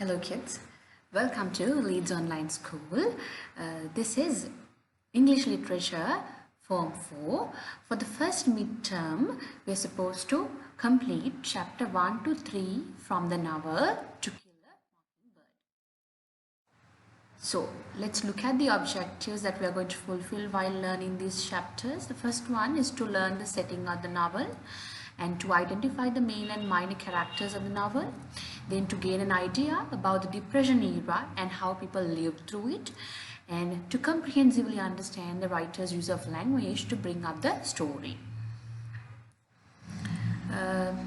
Hello kids, welcome to Leeds Online School. This is English Literature Form 4. For the first midterm, we are supposed to complete chapter 1 to 3 from the novel To Kill a Mockingbird. So let's look at the objectives that we are going to fulfill while learning these chapters. The first one is to learn the setting of the novel and to identify the main and minor characters of the novel, then to gain an idea about the Depression era and how people lived through it, and to comprehensively understand the writer's use of language to bring up the story.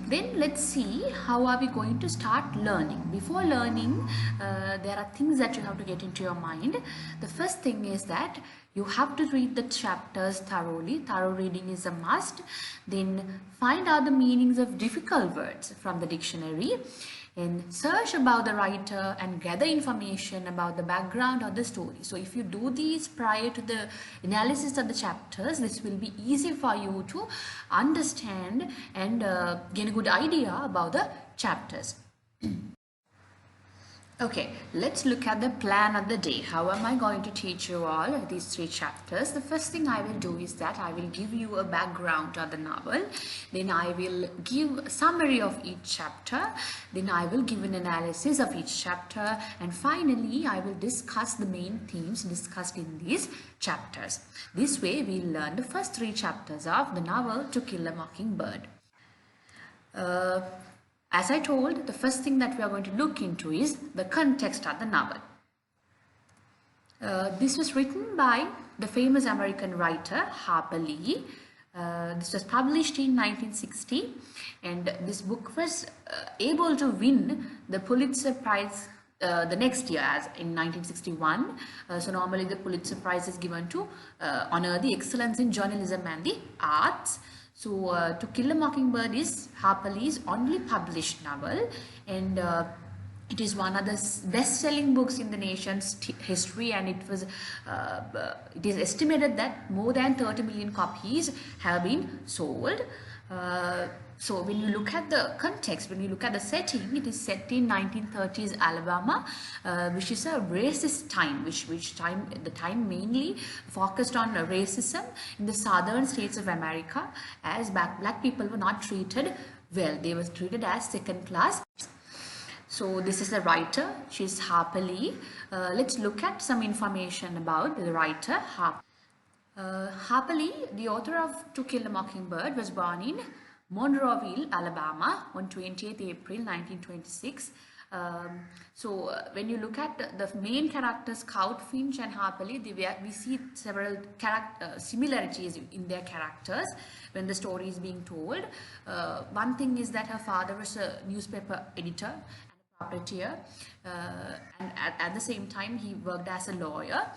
Then let's see how are we going to start learning. Before learning, there are things that you have to get into your mind. The first thing is that you have to read the chapters thoroughly. Thorough reading is a must. Then find out the meanings of difficult words from the dictionary and search about the writer and gather information about the background of the story. So if you do these prior to the analysis of the chapters, this will be easy for you to understand and gain a good idea about the chapters. Okay, let's look at the plan of the day. How am I going to teach you all these 3 chapters? The first thing I will do is that I will give you a background of the novel. Then I will give a summary of each chapter. Then I will give an analysis of each chapter. And finally, I will discuss the main themes discussed in these chapters. This way, we'll learn the first 3 chapters of the novel To Kill a Mockingbird. As I told, the first thing that we are going to look into is the context of the novel. This was written by the famous American writer Harper Lee. This was published in 1960, and this book was able to win the Pulitzer Prize the next year, as in 1961. So normally the Pulitzer Prize is given to honor the excellence in journalism and the arts. So To Kill a Mockingbird is Harper Lee's only published novel, and it is one of the best-selling books in the nation's history, and it is estimated that more than 30 million copies have been sold. So when you look at the context, when you look at the setting, it is set in 1930s Alabama, which is a racist time, the time mainly focused on racism in the southern states of America, as black people were not treated well. They were treated as second class. So this is the writer, she's Harper Lee. Let's look at some information about the writer Harper. Harper Lee, the author of To Kill a Mockingbird, was born in Monroeville, Alabama on 20th April 1926. When you look at the main characters, Scout Finch and Harper Lee, we see several similarities in their characters when the story is being told. One thing is that her father was a newspaper editor and a puppeteer, and at the same time he worked as a lawyer.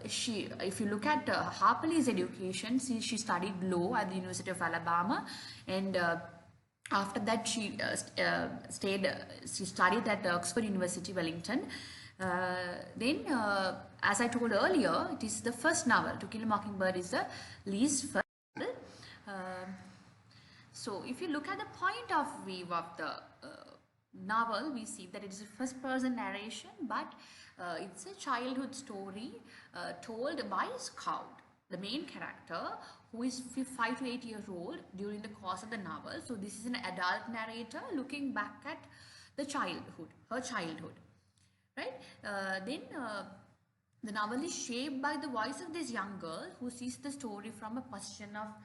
If you look at Harper Lee's education, she studied law at the University of Alabama, and after that she studied at Oxford University, Wellington. As I told earlier, it is the first novel. To Kill a Mockingbird is the Lee's first novel. So if you look at the point of view of the novel, we see that it is a first-person narration, but it's a childhood story told by Scout, the main character, who is 5 to 8 years old during the course of the novel. So this is an adult narrator looking back at her childhood, right? The novel is shaped by the voice of this young girl who sees the story from a position of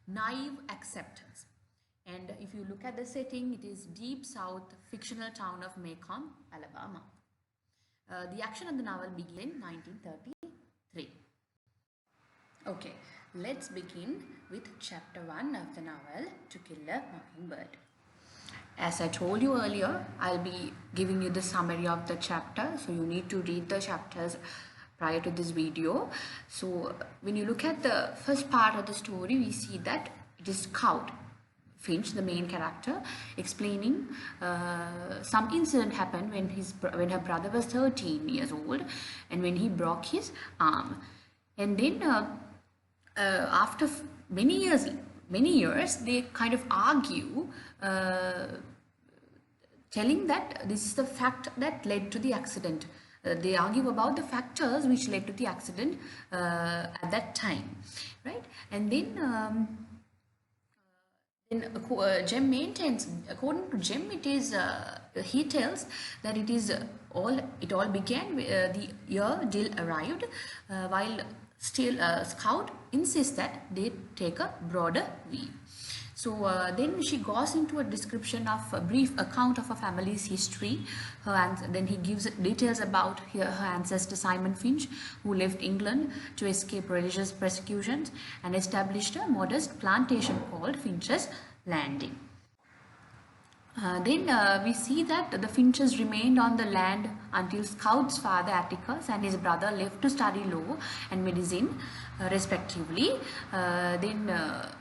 naive acceptance. And if you look at the setting, it is deep south fictional town of Macomb, Alabama. The action of the novel begins in 1933. Okay, let's begin with chapter 1 of the novel To Kill a Mockingbird. As I told you earlier, I'll be giving you the summary of the chapter, so you need to read the chapters prior to this video. So when you look at the first part of the story, we see that it is Scout Finch, the main character, explaining some incident happened when her brother was 13 years old, and when he broke his arm. And then after many years they kind of argue telling that this is the fact that led to the accident. They argue about the factors which led to the accident at that time, right? And then Jem maintains, according to Jem, it is he tells that it all began the year Dill arrived, while still Scout insists that they take a broader view. So then she goes into a description of a brief account of a family's history. Then he gives details about her ancestor Simon Finch, who left England to escape religious persecutions and established a modest plantation called Finch's Landing. Then we see that the Finches remained on the land until Scout's father Atticus and his brother left to study law and medicine respectively. Then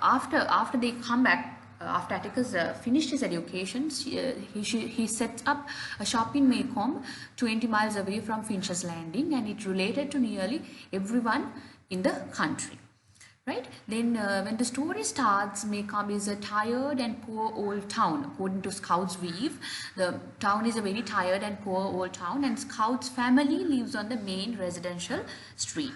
after they come back, after Atticus finished his education, he sets up a shop in Maycomb, 20 miles away from Finch's Landing, and it related to nearly everyone in the country. Right? Then when the story starts, Maycomb is a tired and poor old town. According to Scout's weave, the town is a very tired and poor old town, and Scout's family lives on the main residential street.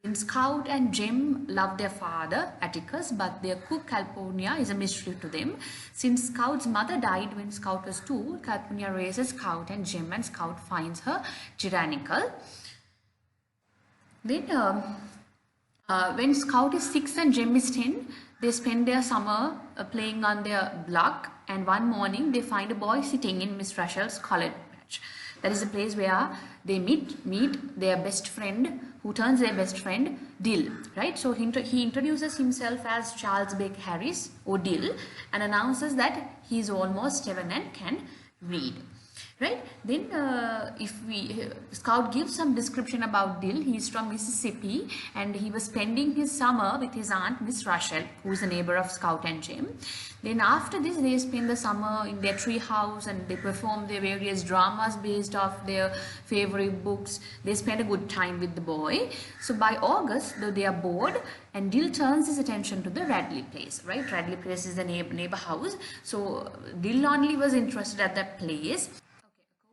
Then Scout and Jem love their father, Atticus, but their cook, Calpurnia, is a mystery to them. Since Scout's mother died when Scout was 2, Calpurnia raises Scout and Jem, and Scout finds her tyrannical. Then when Scout is 6 and Jem is 10, they spend their summer playing on their block, and one morning they find a boy sitting in Miss Rachel's college patch. That is the place where they meet their best friend, who turns their best friend Dill, right? So he introduces himself as Charles Bake Harris, or Dill, and announces that he is almost 7 and can read. Right? Then Scout gives some description about Dill. He is from Mississippi and he was spending his summer with his aunt Miss Rachel, who is a neighbor of Scout and Jem. Then after this, they spend the summer in their tree house and they perform their various dramas based off their favorite books. They spend a good time with the boy. So by August, though they are bored, and Dill turns his attention to the Radley place, right? Radley place is the neighbor house. So Dill only was interested at that place.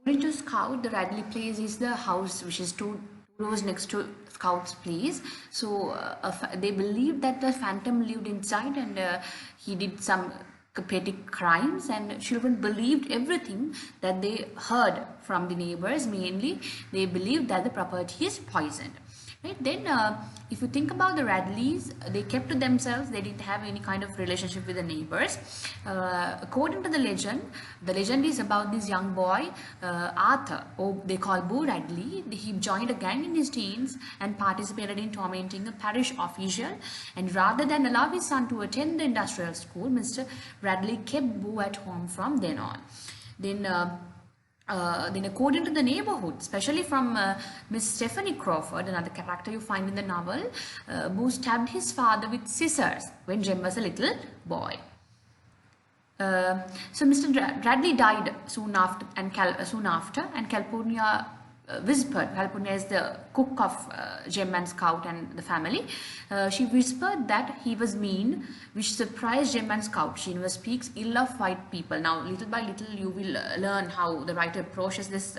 According to Scout, the Radley place is the house which is two rows next to Scout's place. So they believed that the phantom lived inside and he did some petty crimes, and children believed everything that they heard from the neighbors. Mainly, they believed that the property is poisoned. Right? Then if you think about the Radleys, they kept to themselves. They didn't have any kind of relationship with the neighbors. According to the legend is about this young boy Arthur, or they call Boo Radley. He joined a gang in his teens and participated in tormenting a parish official, and rather than allow his son to attend the industrial school, Mr. Radley kept Boo at home from then on. Then according to the neighborhood, especially from Miss Stephanie Crawford, another character you find in the novel, Boo stabbed his father with scissors when Jem was a little boy. So Mr. Radley died soon after, and Calpurnia whispered. Calpurnia is the cook of Jem and Scout and the family. She whispered that he was mean, which surprised Jem and Scout. She never speaks ill of white people. Now, little by little, you will learn how the writer approaches this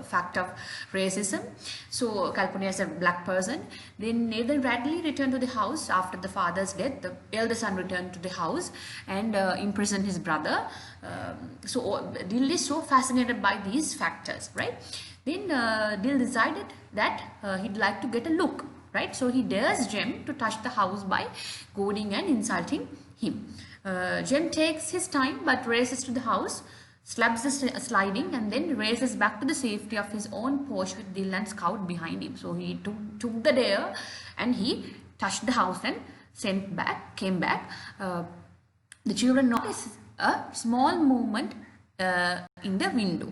fact of racism. So Calpurnia is a black person. Then Nathan Radley returned to the house after the father's death. The elder son returned to the house and imprisoned his brother. So Dill is so fascinated by these factors, right? Then Dill decided that he'd like to get a look, right? So he dares Jem to touch the house by goading and insulting him. Jem takes his time but races to the house, slabs the sliding, and then races back to the safety of his own porch with Dill and Scout behind him. So he took the dare and he touched the house and came back. The children notice a small movement in the window.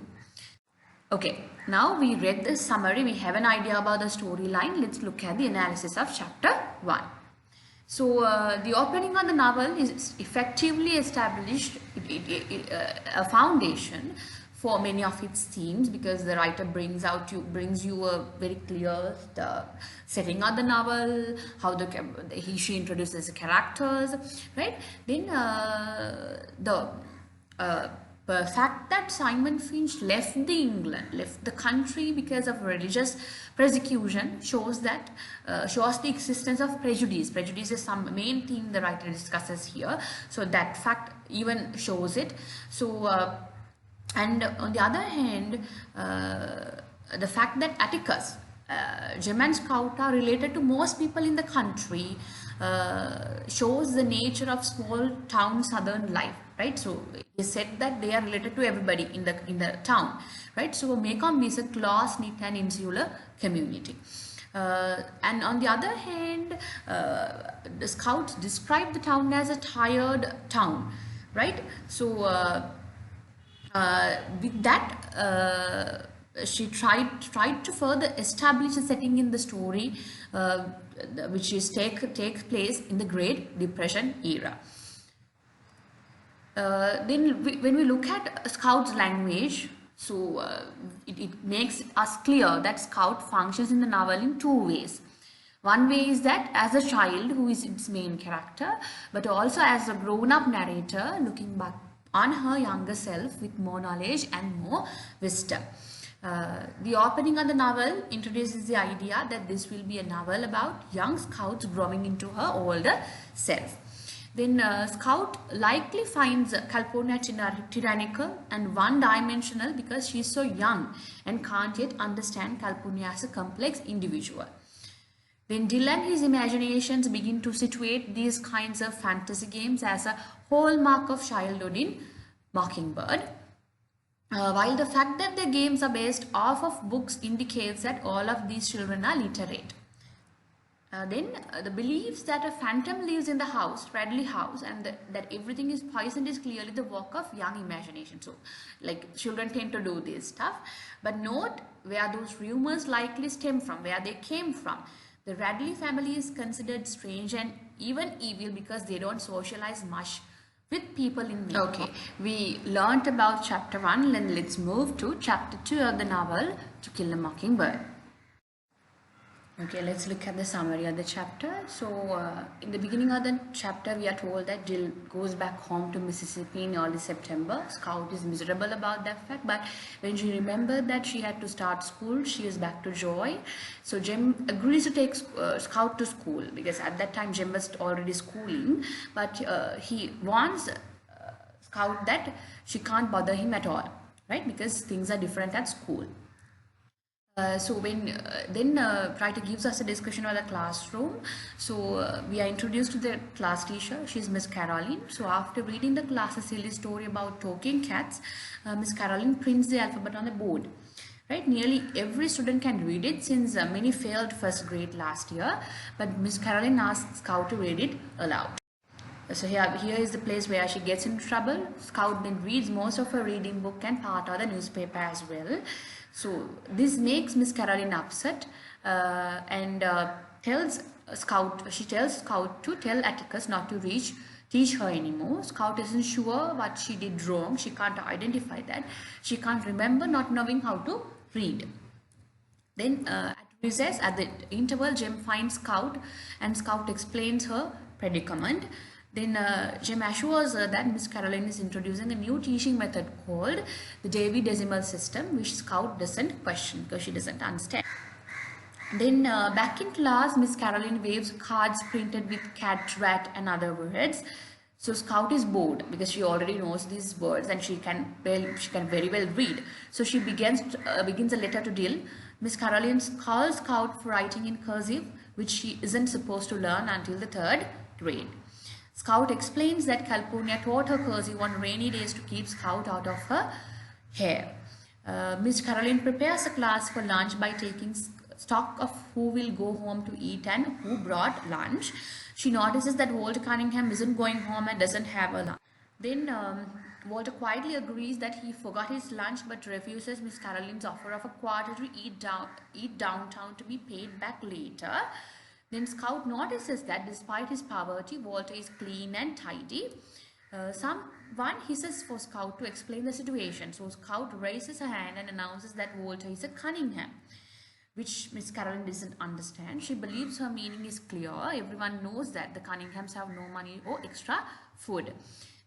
Okay, now we read the summary, we have an idea about the storyline. Let's look at the analysis of chapter 1. So the opening on the novel is effectively established a foundation for many of its themes, because the writer brings you a very clear setting of the novel, how she introduces the characters, right? Then The fact that Simon Finch left the country because of religious persecution shows the existence of prejudice. Prejudice is some main theme the writer discusses here. So that fact even shows it. So and on the other hand, the fact that Atticus, Jem and Scout are related to most people in the country shows the nature of small town southern life, right? So he said that they are related to everybody in the town, right? So Maycomb is a close-knit and insular community. And on the other hand, the Scouts describe the town as a tired town, right? So with that, she tried to further establish a setting in the story, which is takes place in the Great Depression era. Then when we look at Scout's language, so it makes us clear that Scout functions in the novel in two ways. One way is that as a child who is its main character, but also as a grown-up narrator looking back on her younger self with more knowledge and more wisdom. The opening of the novel introduces the idea that this will be a novel about young Scouts growing into her older self. Then Scout likely finds Calpurnia tyrannical and one-dimensional because she is so young and can't yet understand Calpurnia as a complex individual. Then Dill and his imaginations begin to situate these kinds of fantasy games as a hallmark of childhood in Mockingbird. While the fact that the games are based off of books indicates that all of these children are literate. Then the beliefs that a phantom lives in the house, Radley House, and that everything is poisoned is clearly the work of young imagination. So, like, children tend to do this stuff. But note where those rumors likely stem from, where they came from. The Radley family is considered strange and even evil because they don't socialize much with people in Maine. Okay, we learnt about chapter 1, then let's move to chapter 2 of the novel, To Kill a Mockingbird. Okay, let's look at the summary of the chapter. So, in the beginning of the chapter, we are told that Jill goes back home to Mississippi in early September. Scout is miserable about that fact, but when she remembered that she had to start school, she is back to joy. So, Jem agrees to take Scout to school because at that time, Jem was already schooling, but he warns Scout that she can't bother him at all, right? Because things are different at school. So when then writer gives us a discussion of the classroom. So we are introduced to the class teacher. She's Miss Caroline. So after reading the class a silly story about talking cats, Miss Caroline prints the alphabet on the board. Right, nearly every student can read it since many failed first grade last year. But Miss Caroline asks Scout to read it aloud. So here is the place where she gets into trouble. Scout then reads most of her reading book and part of the newspaper as well. So this makes Miss Caroline upset and tells Scout to tell Atticus not to teach her anymore. Scout isn't sure what she did wrong. She can't identify that. She can't remember not knowing how to read. Then at recess, at the interval, Jem finds Scout and Scout explains her predicament. Then Jem assures her that Miss Caroline is introducing a new teaching method called the Dewey Decimal System, which Scout doesn't question because she doesn't understand. Then back in class, Miss Caroline waves cards printed with cat, rat and other words. So Scout is bored because she already knows these words and she can very well read. So she begins a letter to Dill. Miss Caroline calls Scout for writing in cursive, which she isn't supposed to learn until the 3rd grade. Scout explains that Calpurnia taught her cursive on rainy days to keep Scout out of her hair. Miss Caroline prepares the class for lunch by taking stock of who will go home to eat and who brought lunch. She notices that Walter Cunningham isn't going home and doesn't have a lunch. Then Walter quietly agrees that he forgot his lunch but refuses Miss Caroline's offer of a quarter to eat downtown to be paid back later. Then Scout notices that despite his poverty, Walter is clean and tidy. Someone hisses for Scout to explain the situation. So Scout raises her hand and announces that Walter is a Cunningham, which Miss Caroline doesn't understand. She believes her meaning is clear. Everyone knows that the Cunninghams have no money or extra food.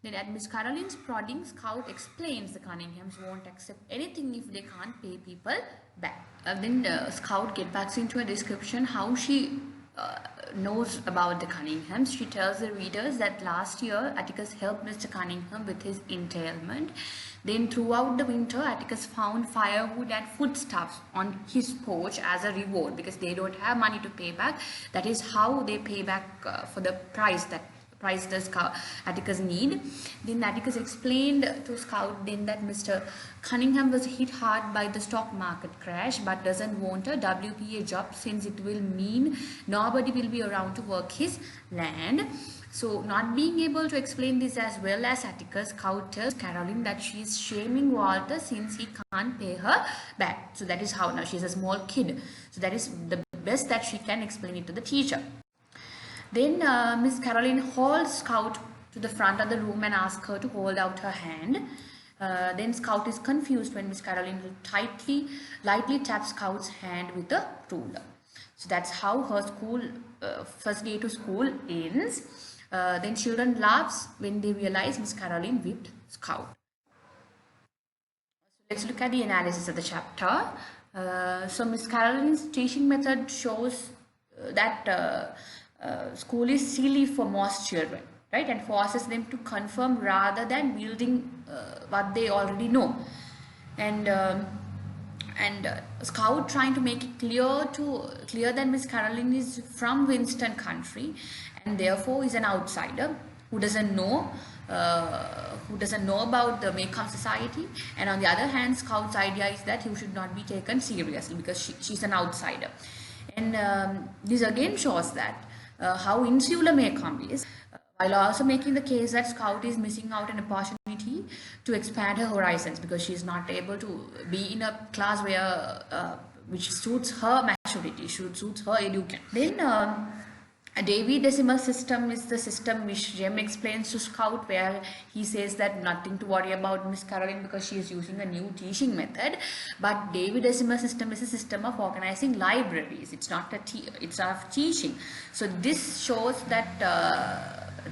Then at Miss Caroline's prodding, Scout explains the Cunninghams won't accept anything if they can't pay people back. Then Scout gets back into a description how she knows about the Cunninghams. She tells the readers that last year Atticus helped Mr. Cunningham with his entailment. Then throughout the winter, Atticus found firewood and foodstuffs on his porch as a reward because they don't have money to pay back. That is how they pay back for the price does Atticus need. Then Atticus explained to Scout then that Mr. Cunningham was hit hard by the stock market crash but doesn't want a WPA job since it will mean nobody will be around to work his land. So not being able to explain this as well as Atticus, Scout tells Caroline that she is shaming Walter since he can't pay her back. So that is how now she's a small kid. So that is the best that she can explain it to the teacher. Then Miss Caroline hauls Scout to the front of the room and asks her to hold out her hand. Then Scout is confused when Miss Caroline lightly taps Scout's hand with a ruler. So that's how her first day to school ends. Then children laughs when they realize Miss Caroline whipped Scout. So let's look at the analysis of the chapter. So Miss Caroline's teaching method shows that school is silly for most children, right, and forces them to confirm rather than building what they already know. And Scout trying to make it clear that Miss Caroline is from Winston country and therefore is an outsider who doesn't know about the Maycomb society. And on the other hand, Scout's idea is that you should not be taken seriously because she's an outsider. And this again shows that how insular Maycomb is, while also making the case that Scout is missing out an opportunity to expand her horizons because she is not able to be in a class where which suits her maturity, suits her education. Then a Dewey Decimal System is the system which Jem explains to Scout, where he says that nothing to worry about Miss Caroline because she is using a new teaching method. But Dewey Decimal System is a system of organizing libraries. It's not of teaching. So this shows that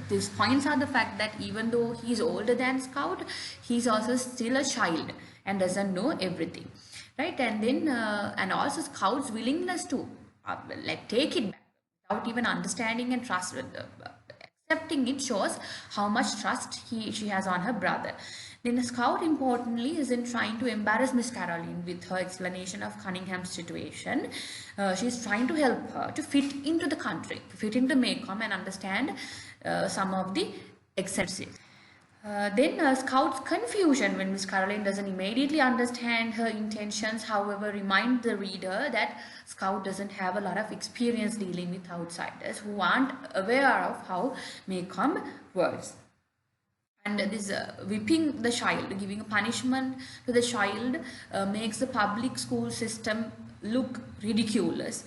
this points out the fact that even though he is older than Scout, he is also still a child and doesn't know everything, right? And then and also Scout's willingness to take it back without even understanding and accepting it shows how much trust she has on her brother. Then Scout importantly isn't trying to embarrass Miss Caroline with her explanation of Cunningham's situation. She's trying to help her to fit into the country, to fit into Maycomb and understand some of the eccentricities. Then Scout's confusion when Miss Caroline doesn't immediately understand her intentions, however, remind the reader that Scout doesn't have a lot of experience dealing with outsiders who aren't aware of how Maycomb works. And this whipping the child, giving a punishment to the child makes the public school system look ridiculous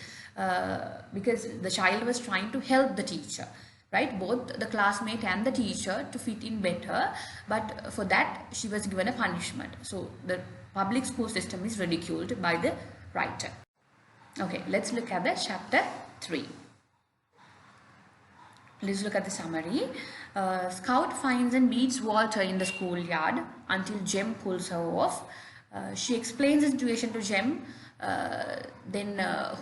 because the child was trying to help the teacher, right, both the classmate and the teacher to fit in better, but for that she was given a punishment. So the public school system is ridiculed by the writer. Okay, let's look at the chapter 3. Let's look at the summary. Scout finds and beats Walter in the schoolyard until Jem pulls her off. She explains the situation to Jem,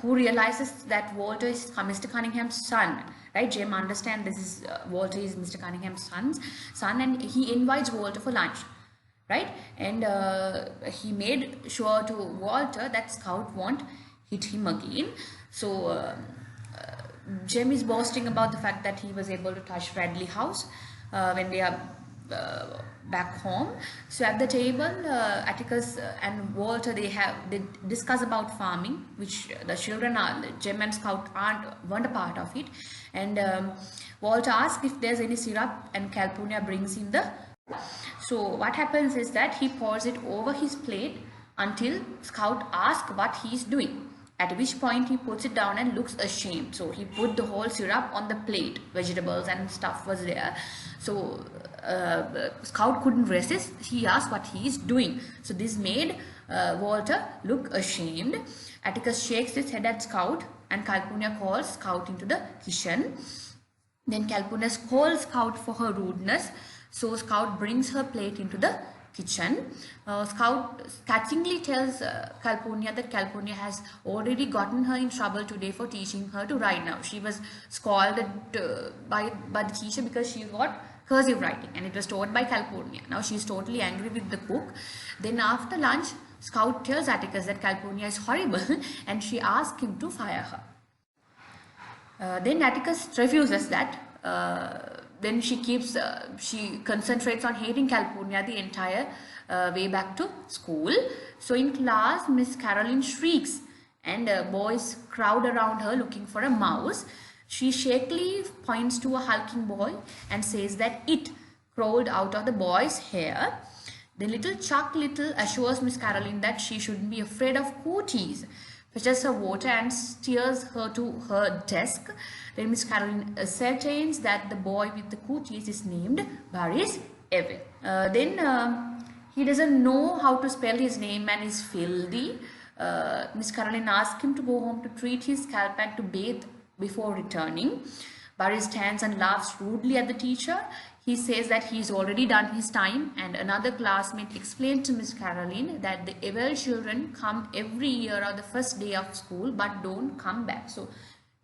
who realizes that Walter is Mr. Cunningham's son, right? Jem understands this is Walter is Mr. Cunningham's son, and he invites Walter for lunch, right? And he made sure to Walter that Scout won't hit him again. So Jem is boasting about the fact that he was able to touch Radley House when they are back home. So at the table, Atticus and Walter they discuss about farming, which the children Jem and Scout weren't a part of it. And Walter asks if there's any syrup, and Calpurnia brings in the. So what happens is that he pours it over his plate until Scout asks what he's doing. At which point he puts it down and looks ashamed. So he put the whole syrup on the plate. Vegetables and stuff was there. So Scout couldn't resist. He asked what he is doing. So this made Walter look ashamed. Atticus shakes his head at Scout, and Calpurnia calls Scout into the kitchen. Then Calpurnia scolds Scout for her rudeness. So Scout brings her plate into the kitchen. Scout catchingly tells Calpurnia that Calpurnia has already gotten her in trouble today for teaching her to write. Now she was scolded by the teacher because she got cursive writing, and it was taught by Calpurnia. Now she is totally angry with the cook. Then after lunch, Scout tells Atticus that Calpurnia is horrible and she asks him to fire her. Then Atticus refuses that. Then she concentrates on hating Calpurnia the entire way back to school. So in class, Miss Caroline shrieks and boys crowd around her looking for a mouse. She shakily points to a hulking boy and says that it crawled out of the boy's hair. The little Chuck Little assures Miss Caroline that she shouldn't be afraid of cooties, fetches her water and steers her to her desk. Then Miss Caroline ascertains that the boy with the cooties is named Baris Evil. Then he doesn't know how to spell his name and is filthy. Miss Caroline asks him to go home to treat his scalp and to bathe before returning. Baris stands and laughs rudely at the teacher. He says that he's already done his time, and another classmate explained to Miss Caroline that the Ewell children come every year on the first day of school but don't come back. So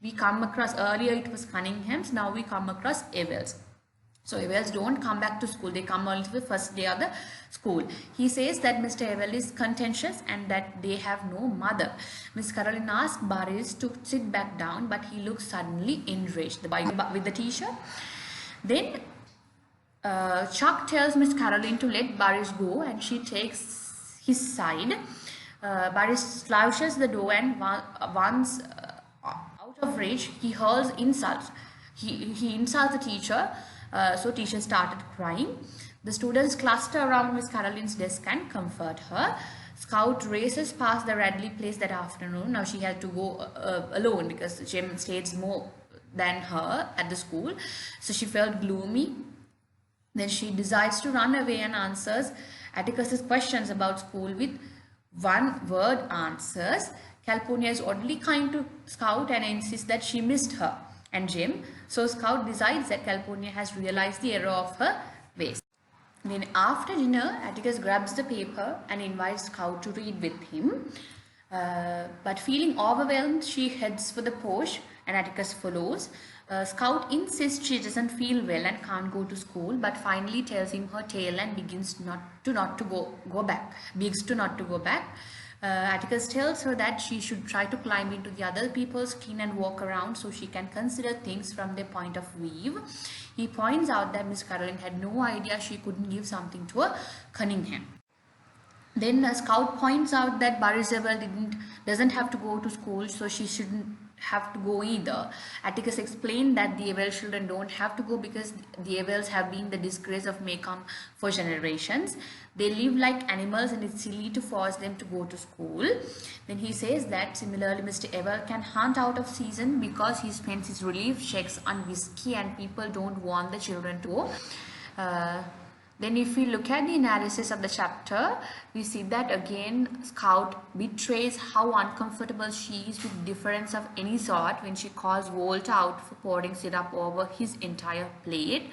we come across, earlier it was Cunningham's, now we come across Ewells. So Ewells don't come back to school, they come only to the first day of the school. He says that Mr. Ewell is contentious and that they have no mother. Miss Caroline asks Baris to sit back down, but he looks suddenly enraged with the teacher. Then Chuck tells Miss Caroline to let Baris go and she takes his side. Baris slouches the door and once out of rage, he hurls insults. He insults the teacher, so teacher started crying. The students cluster around Miss Caroline's desk and comfort her. Scout races past the Radley place that afternoon. Now she had to go alone because Jem stays more than her at the school. So she felt gloomy. Then she decides to run away and answers Atticus's questions about school with one-word answers. Calpurnia is oddly kind to Scout and insists that she missed her and Jem. So Scout decides that Calpurnia has realized the error of her ways. Then after dinner, Atticus grabs the paper and invites Scout to read with him. But feeling overwhelmed, she heads for the porch and Atticus follows. Scout insists she doesn't feel well and can't go to school, but finally tells him her tale and begs not to go back. Atticus tells her that she should try to climb into the other people's skin and walk around so she can consider things from their point of view. He points out that Miss Caroline had no idea she couldn't give something to a Cunningham. Then Scout points out that Baris Ewell doesn't have to go to school, so she shouldn't have to go either. Atticus explained that the Ewell children don't have to go because the Ewells have been the disgrace of Maycomb for generations. They live like animals and it's silly to force them to go to school. Then he says that similarly Mr. Ewell can hunt out of season because he spends his relief checks on whiskey and people don't want the children to go. Then if we look at the analysis of the chapter, we see that again Scout betrays how uncomfortable she is with difference of any sort when she calls Walter out for pouring syrup over his entire plate.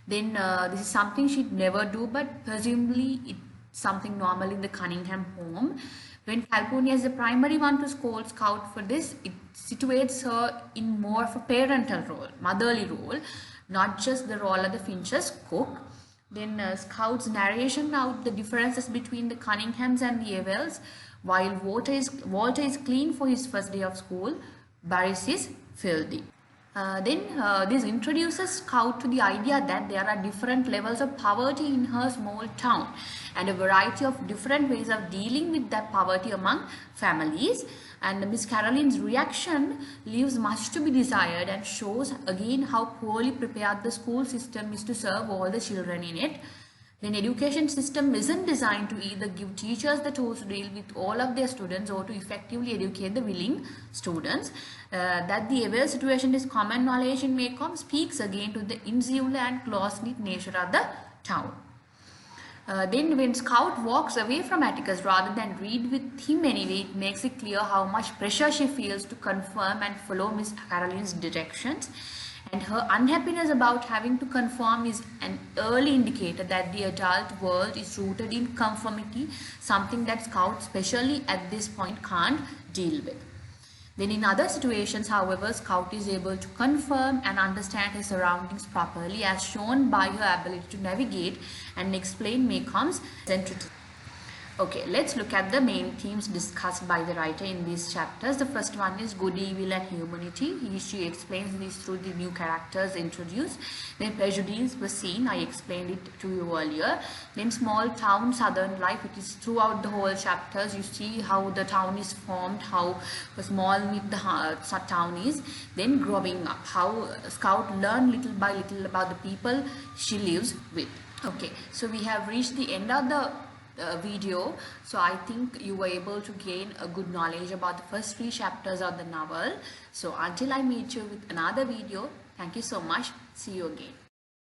Then this is something she'd never do, but presumably it's something normal in the Cunningham home. When Calpurnia is the primary one to scold Scout for this, it situates her in more of a parental role, motherly role, not just the role of the Finch's cook. Then Scout's narration out the differences between the Cunninghams and the Ewells. While Walter is clean for his first day of school, Baris is filthy. This introduces Scout to the idea that there are different levels of poverty in her small town and a variety of different ways of dealing with that poverty among families. And Miss Caroline's reaction leaves much to be desired and shows again how poorly prepared the school system is to serve all the children in it. Then education system isn't designed to either give teachers the tools to deal with all of their students or to effectively educate the willing students. That the Ewell situation is common knowledge in Maycomb speaks again to the insular and close-knit nature of the town. Then when Scout walks away from Atticus rather than read with him anyway, it makes it clear how much pressure she feels to confirm and follow Miss Caroline's directions. And her unhappiness about having to conform is an early indicator that the adult world is rooted in conformity, something that Scout, especially at this point, can't deal with. Then in other situations, however, Scout is able to confirm and understand her surroundings properly, as shown by her ability to navigate and explain Maycomb's centricity. Okay, let's look at the main themes discussed by the writer in these chapters. The first one is good, evil and humanity. She explains this through the new characters introduced. Then prejudice was seen. I explained it to you earlier. Then small town southern life. It is throughout the whole chapters. You see how the town is formed, how small the town is. Then growing up, how Scout learned little by little about the people she lives with. Okay, so we have reached the end of the video, so I think you were able to gain a good knowledge about the first 3 chapters of the novel. So until I meet you with another video, thank you so much. See you again.